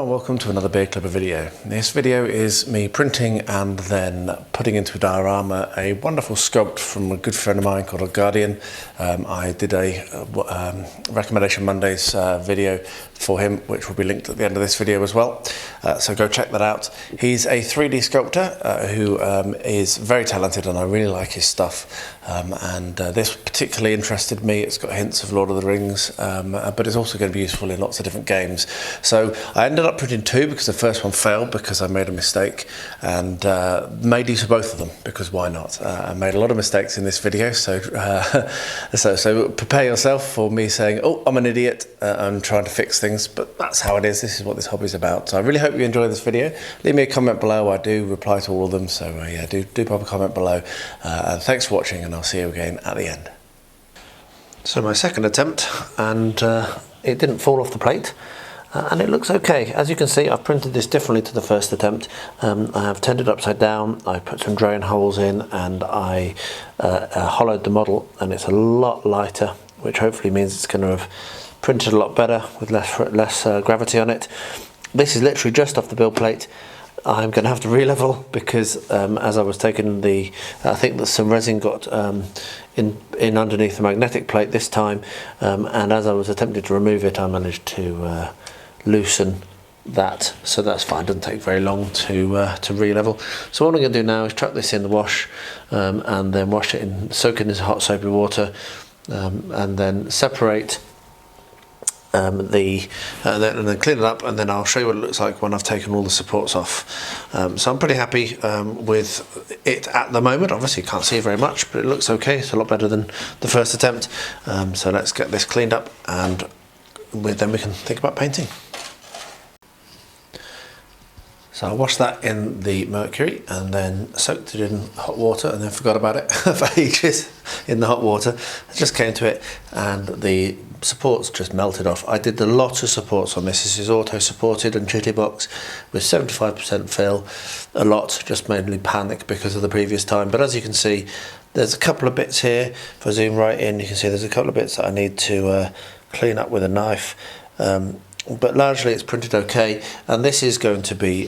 Welcome to another Beer Clubber video. This video is me printing and then putting into a diorama a wonderful sculpt from a good friend of mine called Odgardian. I did a Recommendation Mondays video for him, which will be linked at the end of this video as well. So go check that out. He's a 3D sculptor who is very talented, and I really like his stuff. This particularly interested me. It's got hints of Lord of the Rings, but it's also going to be useful in lots of different games. So I ended up printing two because the first one failed because I made a mistake, and made use of both of them because why not? I made a lot of mistakes in this video, so so prepare yourself for me saying, oh, I'm an idiot, I'm trying to fix things, but that's how it is. This is what this hobby is about. So I really hope you enjoy this video. Leave me a comment below. I do reply to all of them, so yeah, do pop a comment below. And thanks for watching, and I'll see you again at the end. So my second attempt, and it didn't fall off the plate. And it looks okay. As you can see, I've printed this differently to the first attempt. I have turned it upside down, I put some drain holes in, and I hollowed the model, and it's a lot lighter, which hopefully means it's going to have printed a lot better with less gravity on it. This is literally just off the build plate. I'm going to have to re-level because as I was taking the, I think that some resin got in underneath the magnetic plate this time, and as I was attempting to remove it, I managed to loosen that, so that's fine. It doesn't take very long to re-level. So what I'm going to do now is chuck this in the wash, and then wash it in, soak it in hot soapy water, and then separate and then clean it up, and then I'll show you what it looks like when I've taken all the supports off. So I'm pretty happy with it at the moment. Obviously you can't see very much, but it looks okay. It's a lot better than the first attempt. So let's get this cleaned up, and then we can think about painting. So I washed that in the mercury and then soaked it in hot water, and then forgot about it for ages in the hot water. I just came to it and the supports just melted off. I did a lot of supports on this. This is auto supported and chitty box with 75% fill. A lot, just mainly panic because of the previous time. But as you can see, there's a couple of bits here. If I zoom right in, you can see there's a couple of bits that I need to clean up with a knife. But largely it's printed okay, and this is going to be,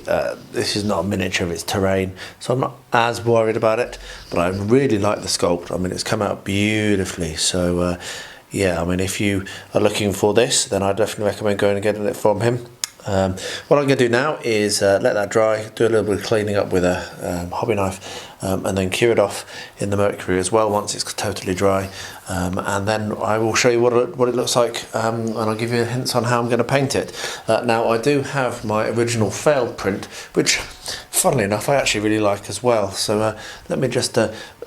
this is not a miniature, it's terrain, so I'm not as worried about it, but I really like the sculpt. I mean, it's come out beautifully, so yeah, I mean, if you are looking for this, then I definitely recommend going and getting it from him. What I'm going to do now is let that dry, do a little bit of cleaning up with a hobby knife, and then cure it off in the mercury as well once it's totally dry, and then I will show you what it looks like, and I'll give you hints on how I'm going to paint it. Now I do have my original failed print, which funnily enough I actually really like as well, so let me just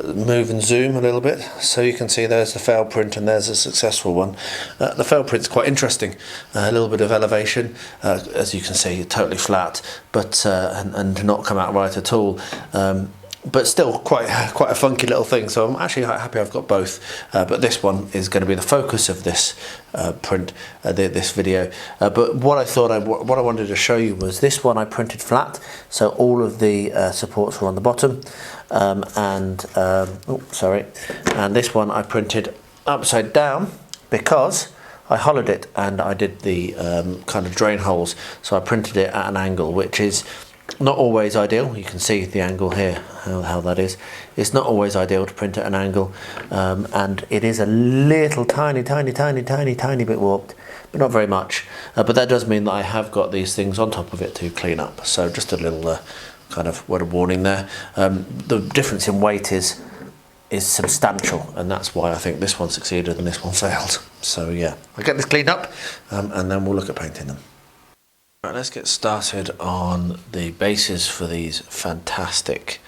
move and zoom a little bit so you can see there's the failed print and there's a successful one. The failed print is quite interesting, a little bit of elevation, as you can see totally flat, but and not come out right at all. But still quite a funky little thing, so I'm actually quite happy I've got both, but this one is going to be the focus of this print, this video. But what I wanted to show you was this one I printed flat, so all of the supports were on the bottom, and this one I printed upside down because I hollowed it and I did the kind of drain holes, so I printed it at an angle, which is not always ideal. You can see the angle here, how that is. It's not always ideal to print at an angle, and it is a little tiny bit warped, but not very much. But that does mean that I have got these things on top of it to clean up. So just a little kind of word of warning there. The difference in weight is substantial, and that's why I think this one succeeded and this one failed. So yeah, I'll get this cleaned up, and then we'll look at painting them. Right, let's get started on the bases for these fantastic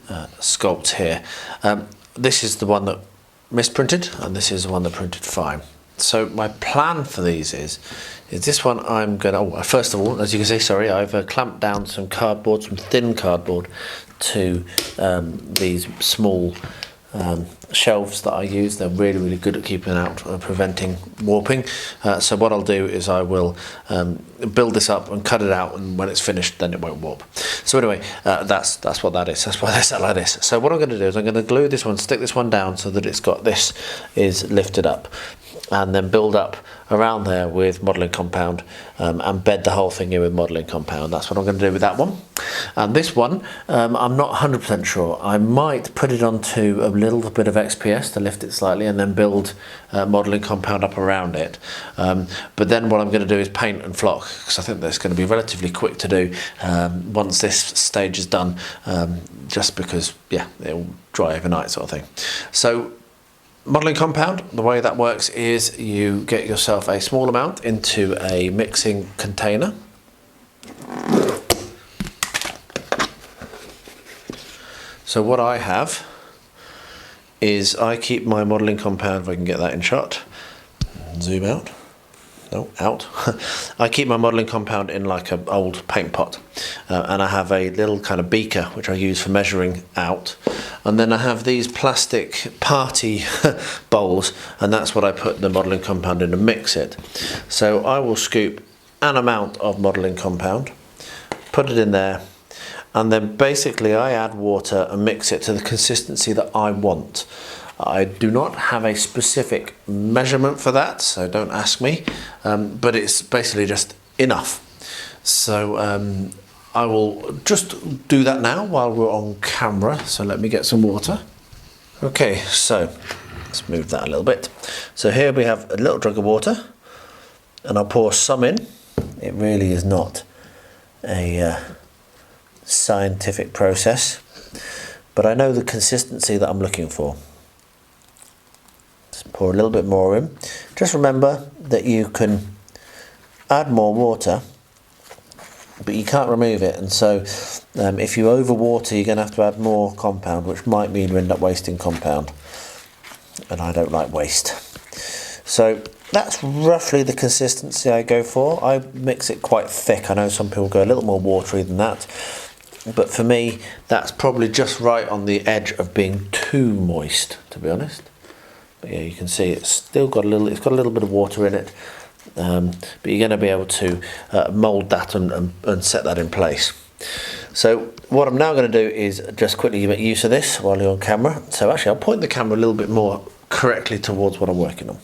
sculpts here. This is the one that misprinted, and this is the one that printed fine. So my plan for these is this one I'm gonna, first of all, as you can see, sorry, I've clamped down some cardboard, some thin cardboard to these small shelves that I use. They're really good at keeping out, preventing warping. So what I'll do is I will build this up and cut it out, and when it's finished then it won't warp. So anyway, that's what that is. That's why they're set like this. So what I'm going to do is I'm going to glue this one, stick this one down so that it's got this is lifted up, and then build up around there with modelling compound, and bed the whole thing in with modelling compound. That's what I'm going to do with that one. And this one, I'm not 100% sure. I might put it onto a little bit of XPS to lift it slightly, and then build modelling compound up around it. But then what I'm going to do is paint and flock, because I think that's going to be relatively quick to do once this stage is done, just because, yeah, it'll dry overnight sort of thing. So modelling compound, the way that works is you get yourself a small amount into a mixing container. So what I have is I keep my modelling compound, if I can get that in shot, zoom out, no, out. I keep my modelling compound in like an old paint pot, and I have a little kind of beaker which I use for measuring out, and then I have these plastic party bowls, and that's what I put the modelling compound in and mix it. So I will scoop an amount of modelling compound, put it in there, and then basically I add water and mix it to the consistency that I want. I do not have a specific measurement for that, so don't ask me, but it's basically just enough. So I will just do that now while we're on camera, so let me get some water. Okay, so let's move that a little bit. So here we have a little jug of water, and I'll pour some in. It really is not a scientific process, but I know the consistency that I'm looking for. Just pour a little bit more in. Just remember that you can add more water, but you can't remove it, and so if you overwater, you're going to have to add more compound, which might mean you end up wasting compound, and I don't like waste. So that's roughly the consistency I go for. I mix it quite thick. I know some people go a little more watery than that, but for me that's probably just right on the edge of being too moist, to be honest. But yeah, you can see it's still got a little bit of water in it, but you're going to be able to mould that and set that in place. So what I'm now going to do is just quickly make use of this while you're on camera. So actually I'll point the camera a little bit more correctly towards what I'm working on.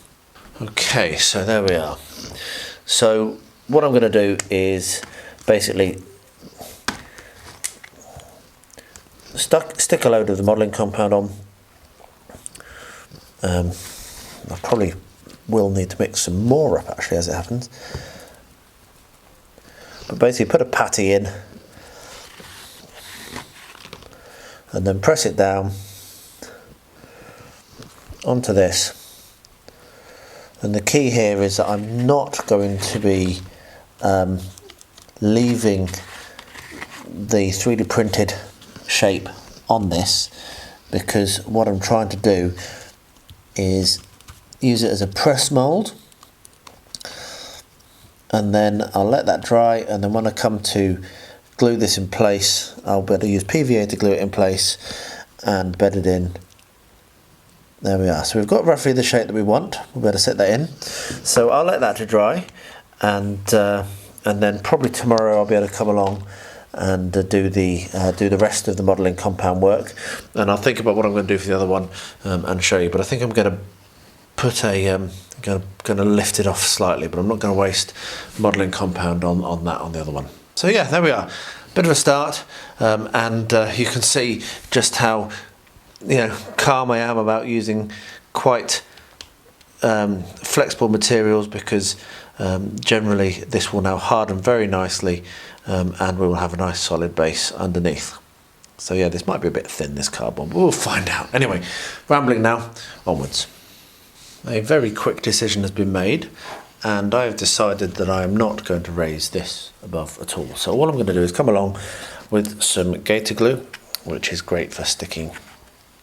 Okay, so there we are. So what I'm going to do is basically stick a load of the modelling compound on. I probably will need to mix some more up, actually, as it happens. But basically put a patty in and then press it down onto this. And the key here is that I'm not going to be leaving the 3D printed shape on this, because what I'm trying to do is use it as a press mold, and then I'll let that dry, and then when I come to glue this in place, I'll be able to use PVA to glue it in place and bed it in. There we are. So we've got roughly the shape that we want. We'll be able to set that in. So I'll let that to dry, and then probably tomorrow I'll be able to come along and do the rest of the modelling compound work, and I'll think about what I'm going to do for the other one and show you. But I think I'm going to put going to lift it off slightly, but I'm not going to waste modelling compound on the other one. So yeah, there we are. Bit of a start, and you can see just how calm I am about using quite flexible materials, because generally this will now harden very nicely, and we will have a nice solid base underneath. So yeah, this might be a bit thin, this cardboard, but we'll find out. Anyway, rambling now, onwards. A very quick decision has been made, and I have decided that I am not going to raise this above at all. So all I'm going to do is come along with some gator glue, which is great for sticking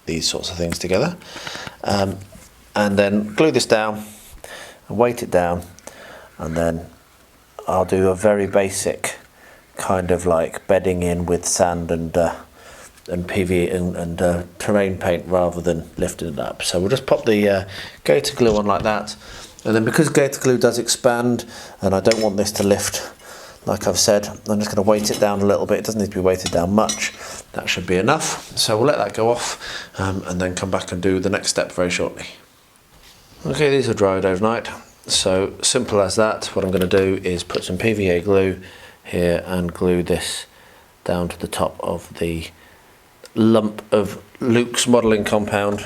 these sorts of things together, and then glue this down and weight it down, and then I'll do a very basic kind of like bedding in with sand and PV and terrain paint rather than lifting it up. So we'll just pop the gator glue on like that, and then because gator glue does expand and I don't want this to lift, like I've said, I'm just going to weight it down a little bit. It doesn't need to be weighted down much. That should be enough. So we'll let that go off and then come back and do the next step very shortly. Okay, these are dried overnight. So simple as that. What I'm going to do is put some PVA glue here and glue this down to the top of the lump of Luke's modelling compound.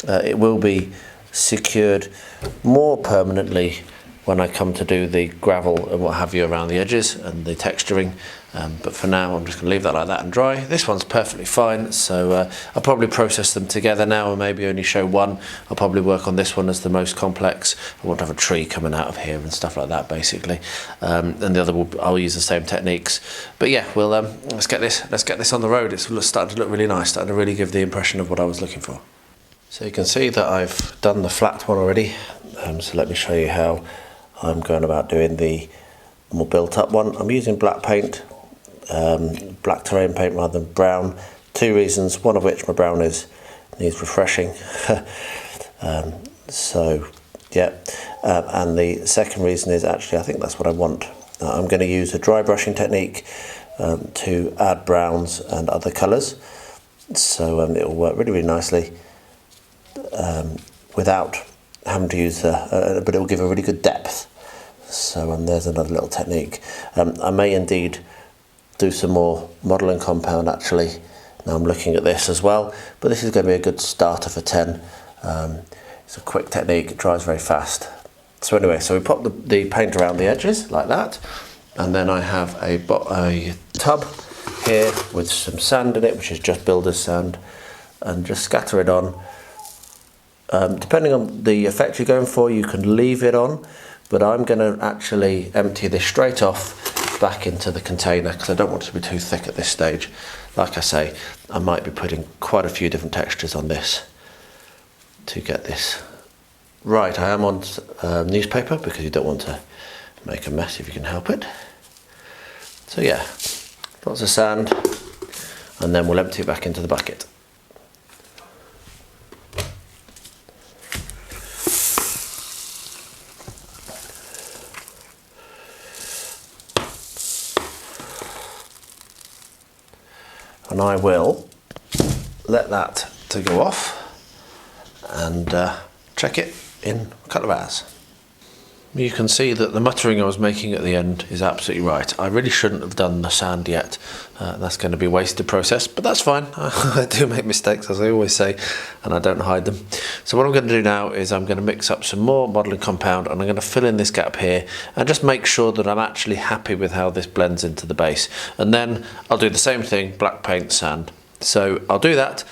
It will be secured more permanently when I come to do the gravel and what have you around the edges and the texturing, but for now I'm just going to leave that like that and dry. This one's perfectly fine, so I'll probably process them together now and maybe only show one. I'll probably work on this one as the most complex. I want to have a tree coming out of here and stuff like that basically, and the other I'll use the same techniques. But yeah, we'll let's get this on the road. It's starting to look really nice, starting to really give the impression of what I was looking for. So you can see that I've done the flat one already, so let me show you how I'm going about doing the more built up one. I'm using black paint, black terrain paint rather than brown. Two reasons, one of which my brown needs refreshing. So yeah, and the second reason is actually I think that's what I want. I'm going to use a dry brushing technique to add browns and other colours, so it will work really nicely without having to use but it will give a really good depth. So there's another little technique. I may indeed do some more modelling compound actually. Now I'm looking at this as well, but this is going to be a good starter for 10. It's a quick technique, it dries very fast. So anyway, so we pop the paint around the edges like that, and then I have a tub here with some sand in it, which is just builder's sand, and just scatter it on. Depending on the effect you're going for, you can leave it on, but I'm going to actually empty this straight off back into the container because I don't want it to be too thick at this stage. Like I say, I might be putting quite a few different textures on this to get this right. I am on newspaper because you don't want to make a mess if you can help it. So yeah, lots of sand, and then we'll empty it back into the bucket. And I will let that to go off and check it in a couple of hours. You can see that the muttering I was making at the end is absolutely right. I really shouldn't have done the sand yet. That's going to be a wasted process, but that's fine. I do make mistakes, as I always say, and I don't hide them. So what I'm going to do now is I'm going to mix up some more modelling compound, and I'm going to fill in this gap here and just make sure that I'm actually happy with how this blends into the base. And then I'll do the same thing, black paint, sand. So I'll do that,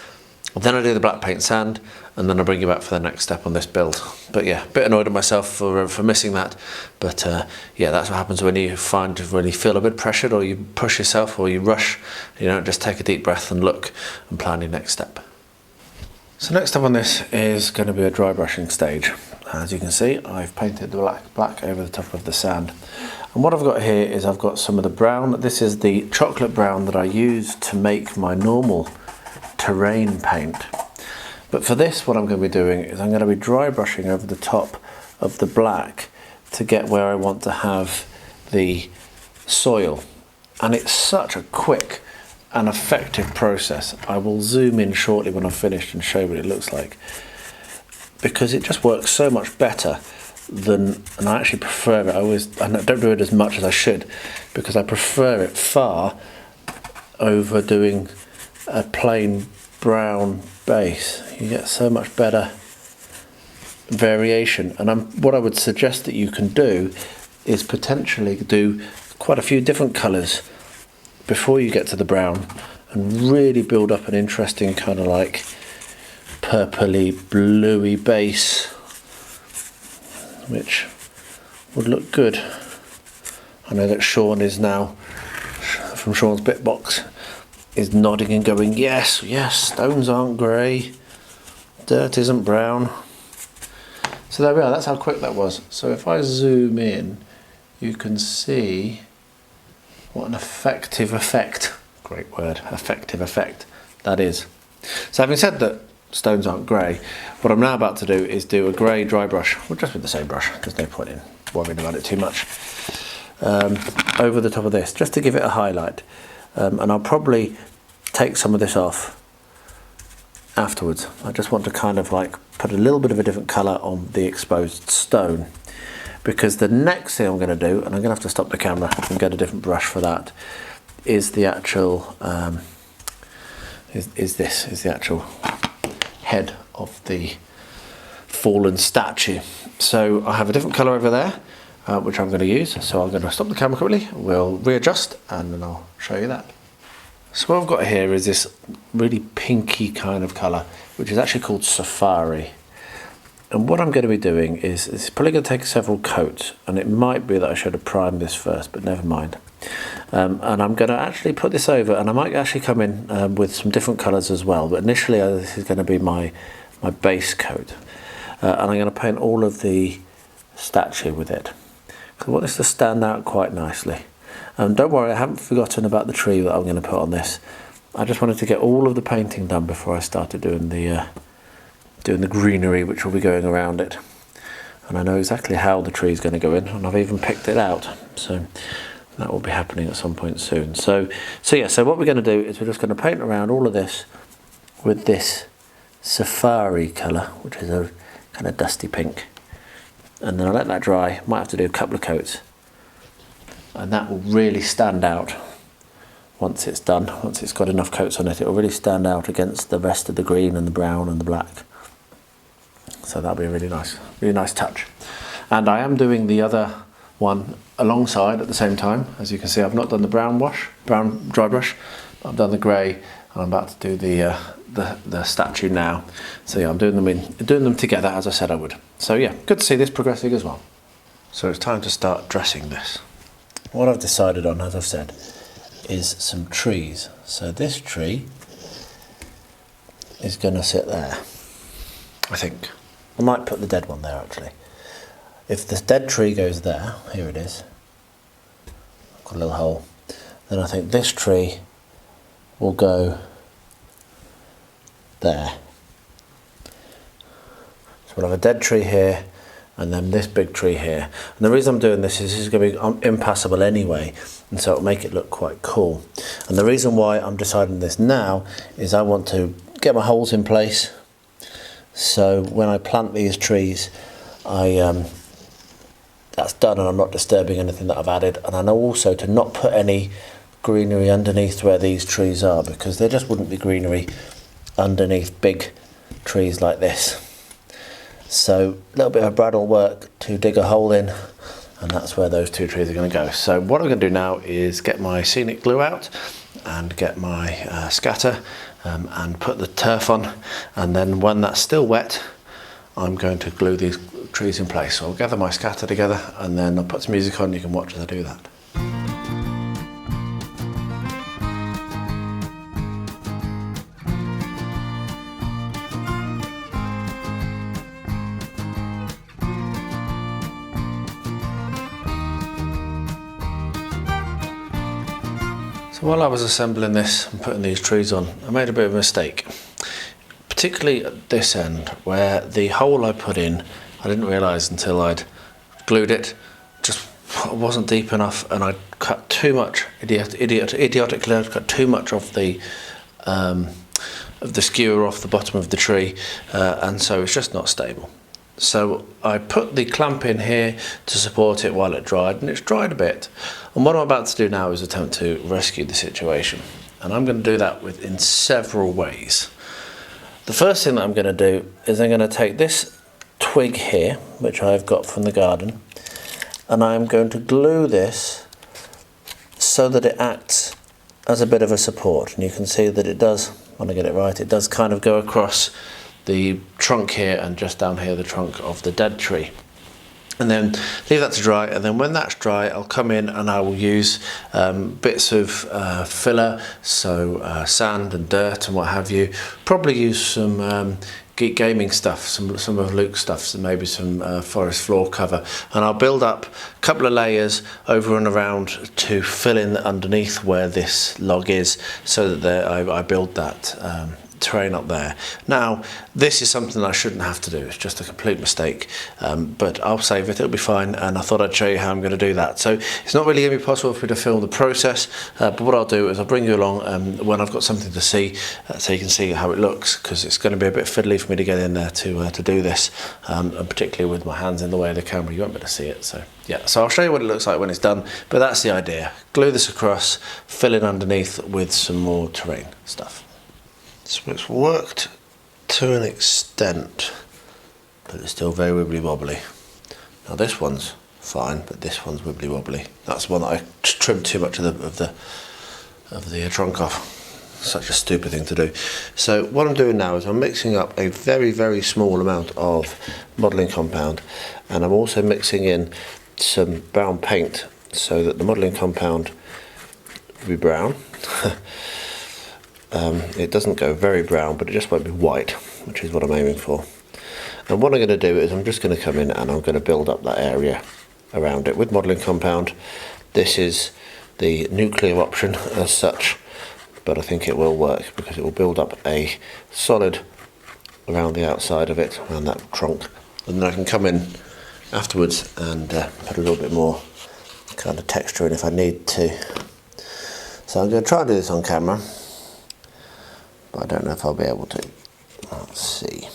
then I'll do the black paint, sand, and then I'll bring you back for the next step on this build. But yeah, a bit annoyed at myself for missing that. But yeah, that's what happens when you feel a bit pressured, or you push yourself, or you rush. You know, just take a deep breath and look and plan your next step. So next up on this is going to be a dry brushing stage. As you can see, I've painted the black over the top of the sand. And what I've got here is I've got some of the brown. This is the chocolate brown that I use to make my normal terrain paint. But for this, what I'm going to be doing is I'm going to be dry brushing over the top of the black to get where I want to have the soil. And it's such a quick and effective process. I will zoom in shortly when I've finished and show you what it looks like, because it just works so much better than, and I actually prefer it. I don't do it as much as I should, because I prefer it far over doing a plain brown base. You get so much better variation, and what I would suggest that you can do is potentially do quite a few different colours before you get to the brown, and really build up an interesting kind of like purpley bluey base, which would look good. I know that Sean is now, from Sean's Bitbox, is nodding and going, yes, yes, stones aren't grey, dirt isn't brown. So there we are, that's how quick that was. So if I zoom in, you can see what an effective effect Great word, effective effect, that is. So having said that stones aren't grey, what I'm now about to do is do a grey dry brush, well, just with the same brush, there's no point in worrying about it too much, over the top of this, just to give it a highlight. And I'll probably take some of this off afterwards. I just want to kind of like put a little bit of a different colour on the exposed stone, because the next thing I'm going to do, and I'm going to have to stop the camera and get a different brush for that, is the actual is the actual head of the fallen statue. So I have a different colour over there, which I'm going to use. So I'm going to stop the camera quickly, we'll readjust, and then I'll show you that. So what I've got here is this really pinky kind of colour, which is actually called Safari. And what I'm going to be doing is, it's probably going to take several coats, and it might be that I should have primed this first, but never mind. And I'm going to actually put this over, and I might actually come in with some different colours as well, but initially this is going to be my base coat. And I'm going to paint all of the statue with it. I want this to stand out quite nicely. Don't worry, I haven't forgotten about the tree that I'm going to put on this. I just wanted to get all of the painting done before I started doing the greenery which will be going around it. And I know exactly how the tree is going to go in, and I've even picked it out. So that will be happening at some point soon. So what we're going to do is we're just going to paint around all of this with this Safari colour, which is a kind of dusty pink. And then I'll let that dry. Might have to do a couple of coats. And that will really stand out once it's done. Once it's got enough coats on it, it will really stand out against the rest of the green and the brown and the black. So that'll be a really nice touch. And I am doing the other one alongside at the same time. As you can see, I've not done the brown dry brush, but I've done the grey, and I'm about to do the statue now. So yeah, I'm doing them together as I said I would. So yeah, good to see this progressing as well. So it's time to start dressing this. What I've decided on, as I've said, is some trees. So this tree is going to sit there, I think. I might put the dead one there actually. If this dead tree goes there, here it is, got a little hole, then I think this tree will go there. So we'll have a dead tree here, and then this big tree here. And the reason I'm doing this is going to be impassable anyway, and so it'll make it look quite cool. And the reason why I'm deciding this now is I want to get my holes in place, so when I plant these trees, that's done and I'm not disturbing anything that I've added. And I know also to not put any greenery underneath where these trees are, because there just wouldn't be greenery underneath big trees like this. So a little bit of Bradle work to dig a hole in, and that's where those two trees are going to go. So what I'm going to do now is get my scenic glue out and get my scatter and put the turf on, and then when that's still wet I'm going to glue these trees in place. So I'll gather my scatter together and then I'll put some music on, you can watch as I do that. So while I was assembling this and putting these trees on, I made a bit of a mistake. Particularly at this end, where the hole I put in, I didn't realise until I'd glued it, just wasn't deep enough, and I'd cut too much, idiotically I'd cut too much of the skewer off the bottom of the tree, and so it's just not stable. So I put the clamp in here to support it while it dried, and it's dried a bit. And what I'm about to do now is attempt to rescue the situation. And I'm going to do that in several ways. The first thing that I'm going to do is I'm going to take this twig here, which I've got from the garden, and I'm going to glue this so that it acts as a bit of a support. And you can see that it does, when I get it right, it does kind of go across the trunk here and just down here the trunk of the dead tree. And then leave that to dry, and then when that's dry I'll come in and I will use bits of filler, so sand and dirt and what have you. Probably use some geek gaming stuff, some of Luke's stuff, so maybe some forest floor cover, and I'll build up a couple of layers over and around to fill in underneath where this log is, so that I build that terrain up there. Now this is something I shouldn't have to do, it's just a complete mistake, but I'll save it, it'll be fine, and I thought I'd show you how I'm going to do that. So it's not really going to be possible for me to film the process, but what I'll do is I'll bring you along when I've got something to see, so you can see how it looks, because it's going to be a bit fiddly for me to get in there to do this, and particularly with my hands in the way of the camera you won't be able to see it. So yeah, so I'll show you what it looks like when it's done, but that's the idea. Glue this across, fill in underneath with some more terrain stuff. So it's worked to an extent, but it's still very wibbly wobbly. Now this one's fine, but this one's wibbly wobbly. That's the one that I trimmed too much of the trunk off. Such a stupid thing to do. So what I'm doing now is I'm mixing up a very, very small amount of modelling compound, and I'm also mixing in some brown paint so that the modelling compound will be brown. It doesn't go very brown, but it just won't be white, which is what I'm aiming for. And what I'm going to do is I'm just going to come in and I'm going to build up that area around it with modelling compound. This is the nuclear option as such, but I think it will work because it will build up a solid around the outside of it, around that trunk, and then I can come in afterwards and put a little bit more kind of texture in if I need to. So I'm going to try and do this on camera, but I don't know if I'll be able to. Let's see.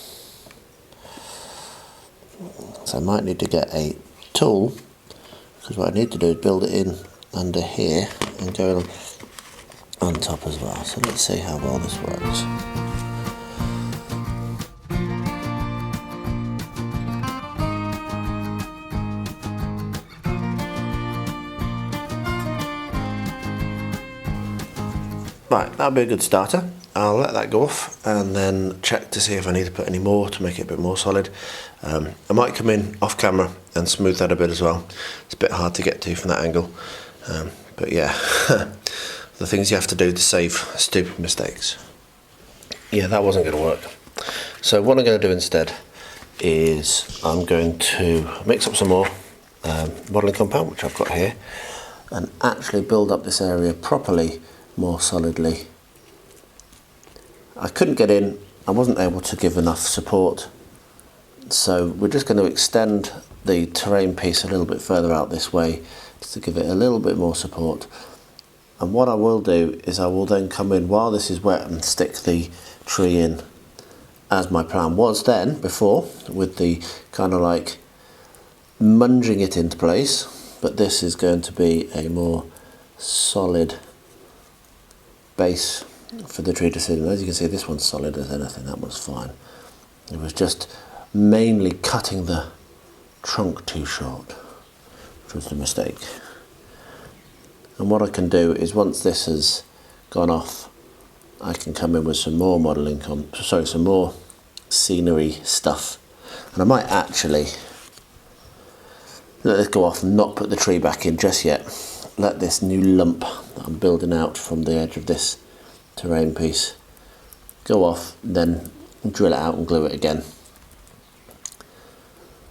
So I might need to get a tool, because what I need to do is build it in under here and go on top as well. So let's see how well this works. Right, that'll be a good starter. I'll let that go off and then check to see if I need to put any more to make it a bit more solid. I might come in off camera and smooth that a bit as well. It's a bit hard to get to from that angle, but yeah, the things you have to do to save stupid mistakes. Yeah, that wasn't going to work. So what I'm going to do instead is I'm going to mix up some more modelling compound, which I've got here, and actually build up this area properly, more solidly. I couldn't get in, I wasn't able to give enough support, so we're just going to extend the terrain piece a little bit further out this way just to give it a little bit more support. And what I will do is I will then come in while this is wet and stick the tree in, as my plan was then before, with the kind of like munging it into place, but this is going to be a more solid base for the tree to sit in. As you can see, this one's solid as anything, that one's fine. It was just mainly cutting the trunk too short, which was the mistake. And what I can do is once this has gone off, I can come in with some more some more scenery stuff. And I might actually let this go off and not put the tree back in just yet. Let this new lump that I'm building out from the edge of this terrain piece go off, then drill it out and glue it again,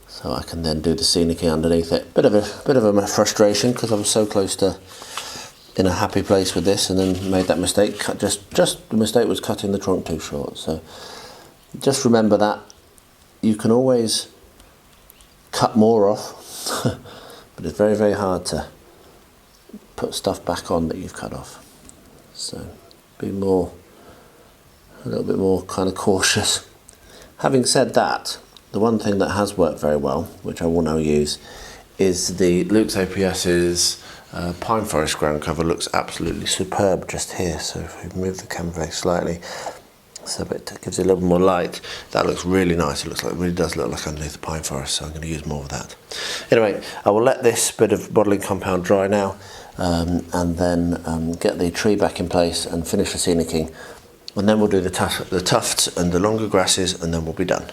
so I can then do the scenicking underneath it. Bit of a frustration because I was so close to in a happy place with this and then made that mistake. Just the mistake was cutting the trunk too short. So just remember that you can always cut more off but it's very, very hard to put stuff back on that you've cut off. So be a little bit more kind of cautious. Having said that, the one thing that has worked very well, which I will now use, is the Luke's APS's pine forest ground cover. Looks absolutely superb just here. So if we move the camera very slightly, so it gives it a little more light. That looks really nice. It really does look like underneath the pine forest. So I'm going to use more of that. Anyway, I will let this bit of modelling compound dry now. And then get the tree back in place and finish the scenicking, and then we'll do the tufts and the longer grasses, and then we'll be done.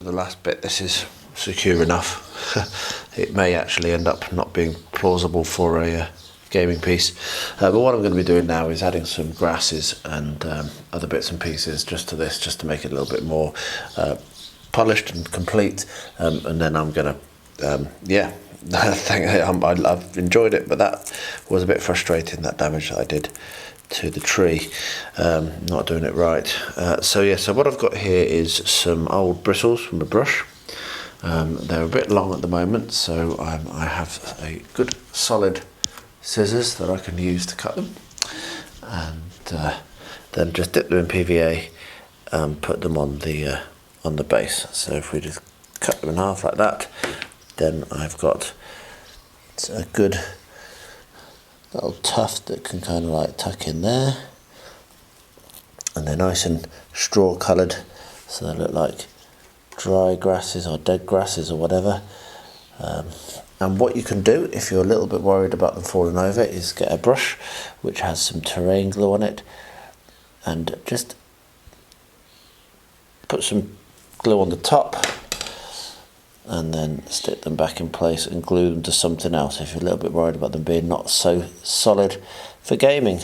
The last bit, this is secure enough. It may actually end up not being plausible for a gaming piece. But what I'm going to be doing now is adding some grasses and other bits and pieces just to this, just to make it a little bit more polished and complete. And then I'm going to, yeah, I've enjoyed it, but that was a bit frustrating, that damage that I did to the tree, not doing it right. So yeah, so what I've got here is some old bristles from a brush. They're a bit long at the moment, so I have a good solid scissors that I can use to cut them, and then just dip them in PVA and put them on the base. So if we just cut them in half like that, then I've got a good little tuft that can kind of like tuck in there, and they're nice and straw coloured, so they look like dry grasses or dead grasses or whatever. And what you can do if you're a little bit worried about them falling over is get a brush which has some terrain glue on it, and just put some glue on the top and then stick them back in place and glue them to something else if you're a little bit worried about them being not so solid for gaming.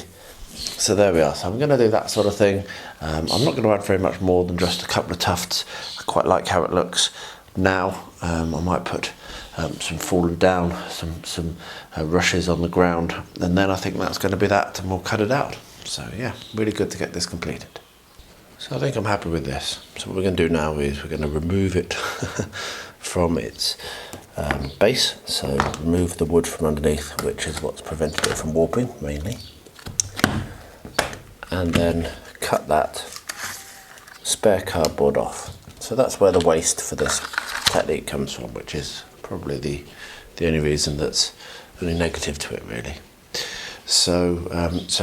So there we are. So I'm going to do that sort of thing. I'm not going to add very much more than just a couple of tufts. I quite like how it looks now. I might put some fallen down, some rushes on the ground, and then I think that's going to be that, and we'll cut it out. So yeah, really good to get this completed. So I think I'm happy with this. So what we're going to do now is we're going to remove it from its base. So remove the wood from underneath, which is what's prevented it from warping mainly, and then cut that spare cardboard off. So that's where the waste for this technique comes from, which is probably the only reason that's only negative to it really. So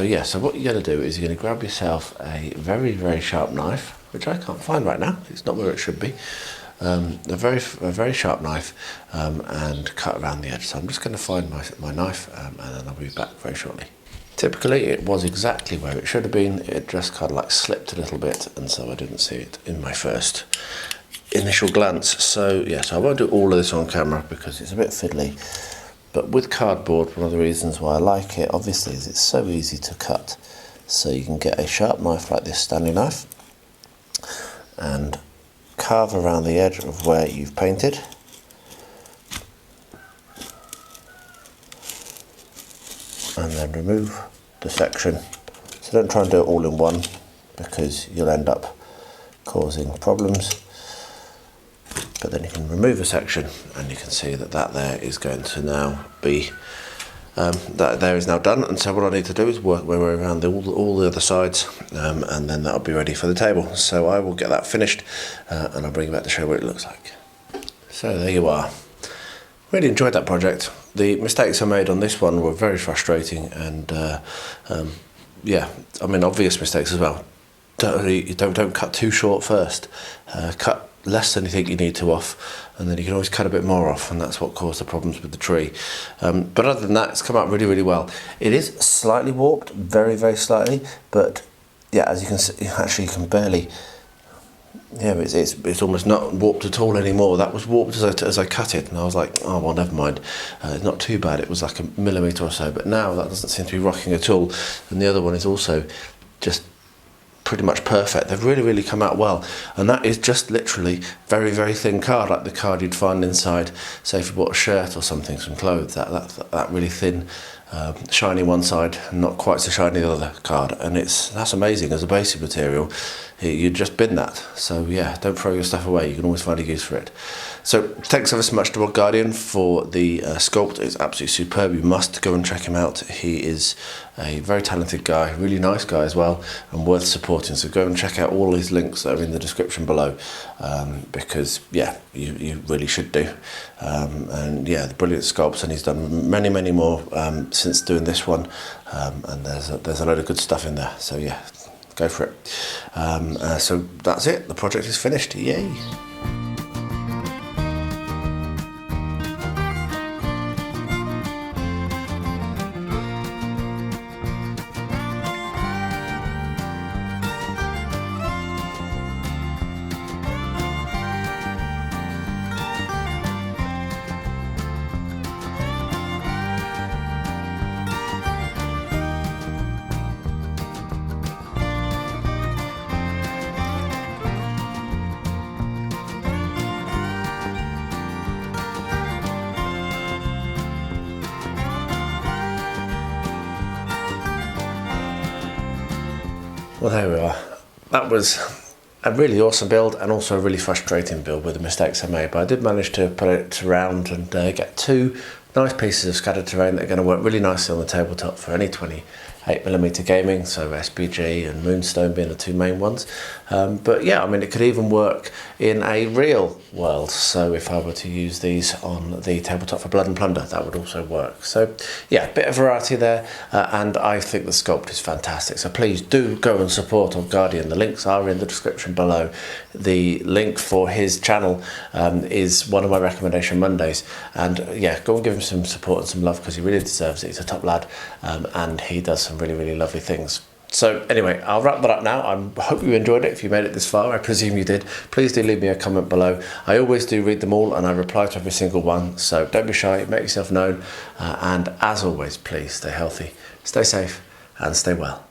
yeah, so what you're going to do is you're going to grab yourself a very, very sharp knife, which I can't find right now, it's not where it should be, a very sharp knife, and cut around the edge. So I'm just going to find my knife, and then I'll be back very shortly. Typically it was exactly where it should have been, it just kind of like slipped a little bit, and so I didn't see it in my first initial glance. So yeah, so I won't do all of this on camera because it's a bit fiddly. But with cardboard, one of the reasons why I like it, obviously, is it's so easy to cut. So you can get a sharp knife like this Stanley knife and carve around the edge of where you've painted. And then remove the section. So don't try and do it all in one, because you'll end up causing problems. But then you can remove a section, and you can see that there is going to now be, that there is now done. And so what I need to do is work my way around all the other sides, and then that'll be ready for the table. So I will get that finished, and I'll bring you back to show what it looks like. So there you are. Really enjoyed that project. The mistakes I made on this one were very frustrating, and yeah, I mean, obvious mistakes as well. Don't cut too short first. Cut less than you think you need to off, and then you can always cut a bit more off, and that's what caused the problems with the tree. But other than that, it's come out really, really well. It is slightly warped, very, very slightly, but yeah, as you can see, actually you can barely, yeah, it's almost not warped at all anymore. That was warped as I cut it, and I was like, oh well, never mind, it's not too bad. It was like a millimetre or so, but now that doesn't seem to be rocking at all, and the other one is also just pretty much perfect. They've really, really come out well, and that is just literally very, very thin card, like the card you'd find inside, say if you bought a shirt or something, some clothes, that really thin, shiny one side, not quite so shiny the other card, and that's amazing as a basic material. You'd just bin that. So yeah, don't throw your stuff away, you can always find a use for it. So thanks ever so much to Odgardian for the sculpt. It's absolutely superb. You must go and check him out. He is a very talented guy, really nice guy as well, and worth supporting. So go and check out all his links that are in the description below, because yeah, you really should do. And yeah, the brilliant sculpts, and he's done many, many more since doing this one, and there's a load of good stuff in there. So yeah, go for it. So that's it. The project is finished. Yay! Well, there we are. That was a really awesome build and also a really frustrating build with the mistakes I made, but I did manage to put it around and get two nice pieces of scattered terrain that are going to work really nicely on the tabletop for any 28mm gaming, so SBG and Moonstone being the two main ones. But yeah, I mean, it could even work in a real world, so if I were to use these on the tabletop for Blood and Plunder, that would also work. So yeah, a bit of variety there, and I think the sculpt is fantastic, so please do go and support Odgardian. The links are in the description below. The link for his channel is one of my recommendation Mondays, and yeah, go and give him some support and some love, because he really deserves it. He's a top lad, and he does some really lovely things. So anyway, I'll wrap that up now. I hope you enjoyed it. If you made it this far, I presume you did. Please do leave me a comment below. I always do read them all and I reply to every single one, so don't be shy, make yourself known, and as always, please stay healthy, stay safe and stay well.